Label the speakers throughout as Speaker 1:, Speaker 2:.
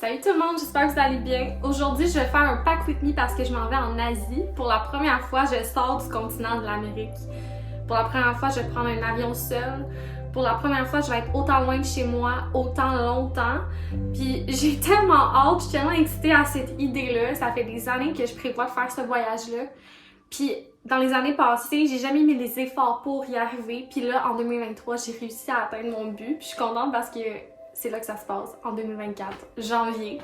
Speaker 1: Salut tout le monde, j'espère que vous allez bien. Aujourd'hui, je vais faire un pack with me parce que je m'en vais en Asie. Pour la première fois, je sors du continent de l'Amérique. Pour la première fois, je vais prendre un avion seul. Pour la première fois, je vais être autant loin de chez moi, autant longtemps. Puis j'ai tellement hâte, je suis tellement excitée à cette idée-là. Ça fait des années que je prévois de faire ce voyage-là. Puis dans les années passées, j'ai jamais mis les efforts pour y arriver. Puis là, en 2023, j'ai réussi à atteindre mon but. Puis je suis contente parce que c'est là que ça se passe, en 2024, janvier.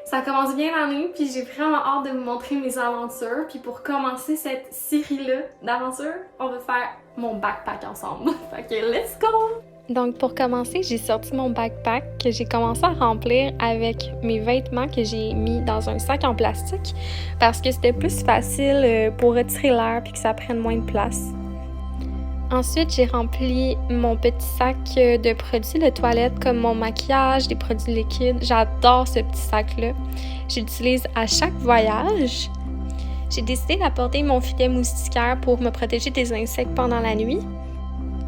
Speaker 1: Ça commence bien l'année, puis j'ai vraiment hâte de vous montrer mes aventures. Puis pour commencer cette série-là d'aventures, on va faire mon backpack ensemble. Fait que let's go! Donc pour commencer, j'ai sorti mon backpack que j'ai commencé à remplir avec mes vêtements que j'ai mis dans un sac en plastique parce que c'était plus facile pour retirer l'air puis que ça prenne moins de place. Ensuite, j'ai rempli mon petit sac de produits de toilette comme mon maquillage, des produits liquides. J'adore ce petit sac-là. J'utilise à chaque voyage. J'ai décidé d'apporter mon filet moustiquaire pour me protéger des insectes pendant la nuit.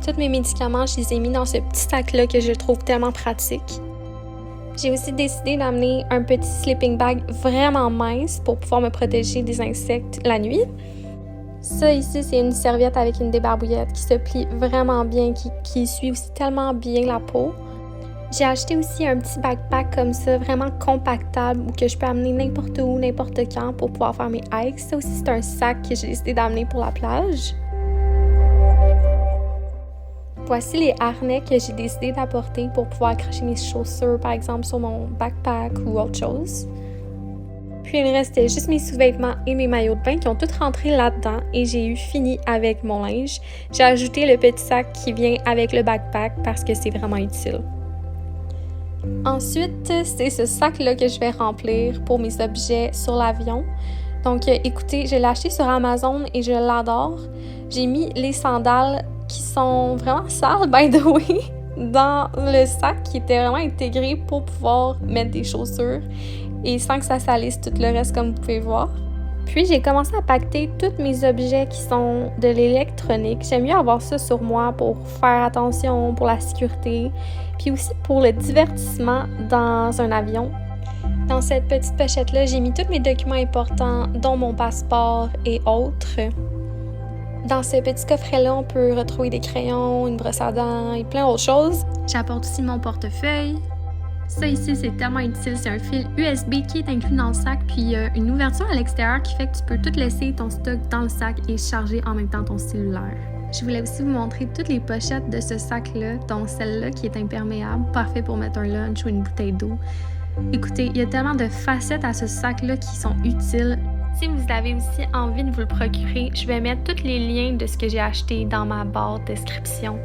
Speaker 1: Tous mes médicaments, je les ai mis dans ce petit sac-là que je trouve tellement pratique. J'ai aussi décidé d'amener un petit sleeping bag vraiment mince pour pouvoir me protéger des insectes la nuit. Ça ici, c'est une serviette avec une débarbouillette qui se plie vraiment bien, qui essuie aussi tellement bien la peau. J'ai acheté aussi un petit backpack comme ça, vraiment compactable, où que je peux amener n'importe où, n'importe quand pour pouvoir faire mes hikes. Ça aussi, c'est un sac que j'ai décidé d'amener pour la plage. Voici les harnais que j'ai décidé d'apporter pour pouvoir accrocher mes chaussures, par exemple, sur mon backpack ou autre chose. Puis il me restait juste mes sous-vêtements et mes maillots de bain qui ont tous rentré là-dedans et j'ai eu fini avec mon linge. J'ai ajouté le petit sac qui vient avec le backpack parce que c'est vraiment utile. Ensuite, c'est ce sac-là que je vais remplir pour mes objets sur l'avion. Donc écoutez, je l'ai acheté sur Amazon et je l'adore. J'ai mis les sandales qui sont vraiment sales, by the way, dans le sac qui était vraiment intégré pour pouvoir mettre des chaussures et sans que ça salisse tout le reste comme vous pouvez voir. Puis j'ai commencé à pacter tous mes objets qui sont de l'électronique. J'aime mieux avoir ça sur moi pour faire attention, pour la sécurité, puis aussi pour le divertissement dans un avion. Dans cette petite pochette-là, j'ai mis tous mes documents importants, dont mon passeport et autres. Dans ce petit coffret-là, on peut retrouver des crayons, une brosse à dents et plein d'autres choses. J'apporte aussi mon portefeuille. Ça ici, c'est tellement utile. C'est un fil USB qui est inclus dans le sac, puis il y a une ouverture à l'extérieur qui fait que tu peux tout laisser ton stock dans le sac et charger en même temps ton cellulaire. Je voulais aussi vous montrer toutes les pochettes de ce sac-là, dont celle-là qui est imperméable, parfait pour mettre un lunch ou une bouteille d'eau. Écoutez, il y a tellement de facettes à ce sac-là qui sont utiles. Si vous avez aussi envie de vous le procurer, je vais mettre tous les liens de ce que j'ai acheté dans ma barre de description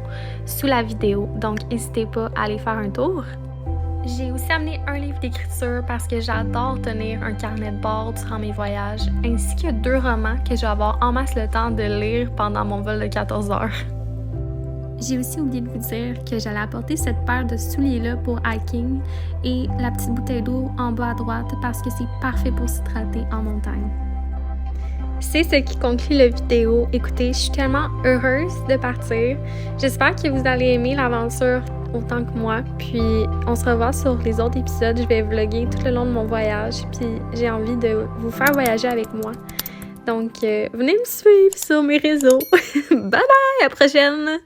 Speaker 1: sous la vidéo, donc n'hésitez pas à aller faire un tour. J'ai aussi amené un livre d'écriture parce que j'adore tenir un carnet de bord durant mes voyages, ainsi que 2 romans que je vais avoir en masse le temps de lire pendant mon vol de 14 heures. J'ai aussi oublié de vous dire que j'allais apporter cette paire de souliers-là pour hiking et la petite bouteille d'eau en bas à droite parce que c'est parfait pour s'hydrater en montagne. C'est ce qui conclut la vidéo. Écoutez, je suis tellement heureuse de partir. J'espère que vous allez aimer l'aventure autant que moi. Puis on se revoit sur les autres épisodes. Je vais vlogger tout le long de mon voyage. Puis j'ai envie de vous faire voyager avec moi. Donc venez me suivre sur mes réseaux. Bye bye, à la prochaine!